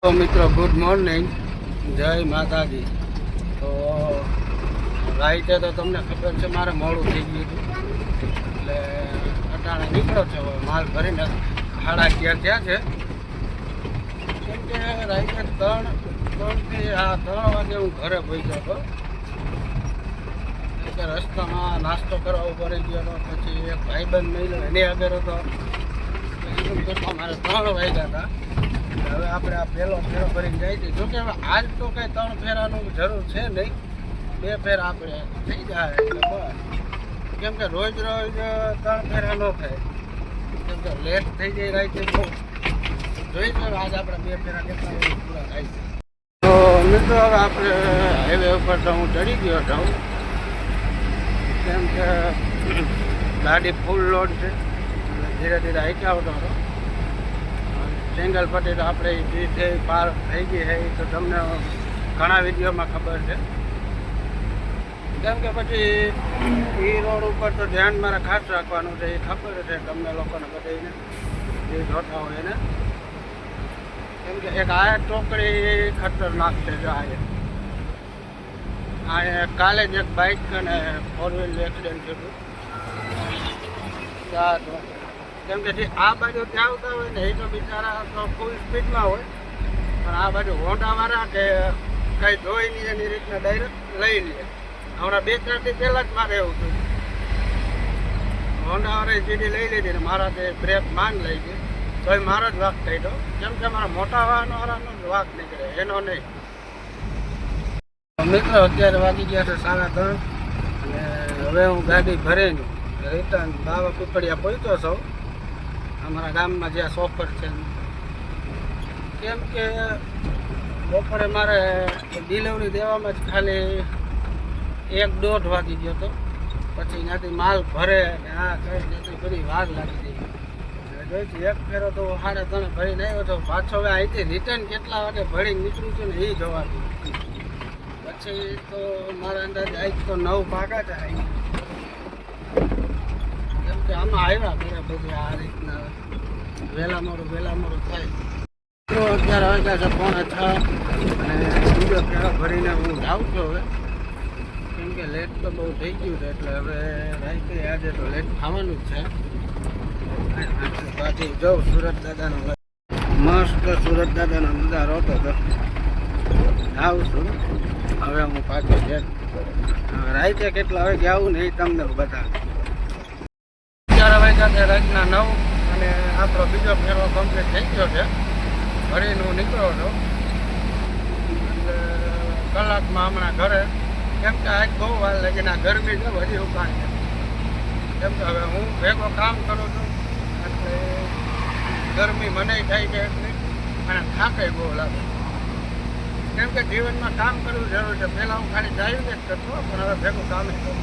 તો મિત્રો good morning, જય માતાજી. તો રાઈતે તો તમને ખબર છે મારે મોડું થઈ ગયું હતું, એટલે અટાણે નીકળો છે. હવે માલ ભરીને 11:30 થયા છે. કેમ કે રાઈતે 3 વાગે હું ઘરે પહોંચ્યો હતો. એટલે રસ્તામાં નાસ્તો કરવા ઉભો રહી ગયો હતો. પછી એક ભાઈબંધ મળ્યો, એની આગળ હતો. એમ કરતા મારે 3 વાગ્યા હતા. હવે આપણે આ પહેલો ફેરો ભરીને જાય છે. જોકે હવે આજ તો કંઈ 3 ફેરાનું જરૂર છે નહીં, 2 ફેરા આપણે થઈ જાય એટલે બસ. કેમ કે રોજ 3 ફેરા ન થાય, કેમ કે લેટ થઈ જાય રાઈતે. બહુ જોઈશું હવે આજ આપણે 2 ફેરા કેટલા પૂરા થાય છે. તો મિત્રો હવે આપણે હાઈવે ઉપર તો હું ચડી ગયો છું, કેમ કે ગાડી ફૂલ લોડ છે. ધીરે ધીરે હાઈકે આવતો હતો. સિંગલ પટ્ટી તો આપણે જે પાર થઈ ગઈ છે એ તો તમને ઘણા વિડીયોમાં ખબર છે. કેમ કે પછી એ રોડ ઉપર તો ધ્યાન મારે ખાસ રાખવાનું છે, એ ખબર છે તમને લોકોને બધાને જે જોતા હોય એને. કેમ કે એક આ ચોકડી ખતરનાક છે. જો આ કાલે જ એક બાઇક અને 4 વ્હીલ એક્સિડન્ટ થયું. કેમ કે જે આ બાજુ ત્યાં આવતા હોય ને એ તો બિચારા તો ફૂલ સ્પીડમાં હોય, પણ આ બાજુ હોન્ડાવાળા કે કંઈ જોઈ નહીં એની રીતના ડાયરેક્ટ લઈ લે. હમણાં 2-4 દી પહેલાં જ મારે એવું થયું. હોન્ડાવાળાએ સીડી લઈ લીધી ને મારા તે બ્રેક માન લઈ ગઈ, તો એ મારો જ વાક થઈ ગયો. કેમ કે મારા મોટા વાહનવાળાનો જ વાક નીકળે, એનો નહીં. મિત્રો અત્યારે વાગી ગયા છે 3:30 અને હવે હું ગાડી ભરીને રિટર્ન બાવા પીપળિયા પહોંચ્યો છું, અમારા ગામમાં જ્યાં શોપર છે. કેમ કે બપોરે મારે ડિલિવરી દેવામાં જ ખાલી 1-1.5 વાગી ગયો હતો. પછી ત્યાંથી માલ ભરે ને આ કઈ ત્યાંથી બધી વાર લાગી ગઈ. જોઈતી એક ફેરો તો 3:30 ભરીને આવ્યો હતો. પાછો હવે અહીંથી રિટર્ન કેટલા વાગે ભરીને નીકળ્યું છું ને એ જોવાનું. પછી તો મારા અંદાજે આજ તો 9 પાકા છે. કેમ કે આમાં આવ્યા ઘરે બધું આ રીતના વહેલા મોડું થાય. તો અત્યારે વાગ્યા છે 5:45 અને બીજો ફેરો ભરીને હું જાઉં છું હવે. કેમ કે લેટ તો બહુ થઈ ગયું છે, એટલે હવે રાઈતે આજે તો લેટ થવાનું જ છે. પાછી જાઉં સુરત દાદાનો મસ્ત સુરત દાદાનો નજારો હતો તો આવું છું. હવે હું પાછો છે રાઈતે કેટલા વાગે આવું ને એ તમને બતા. 4 વાગ્યા છે રાતના 9 અને આપણો બીજો ફેરો કમ્પ્લીટ થઈ ગયો છે. ભરીને હું નીકળ્યો હતો એટલે કલાકમાં હમણાં ઘરે. કેમ કે આજ બહુ વાર લાગી ને ગરમી છે હજી ઉકાળી છે. કેમ કે હવે હું ભેગો કામ કરું છું એટલે ગરમી મને થાય છે એટલી અને થાકે બહુ લાગે. કેમ કે જીવનમાં કામ કરવું જરૂર છે. પહેલાં હું ખાલી ડ્રાઇવિંગ જ કરતો, પણ હવે ભેગું કામ જ કરું.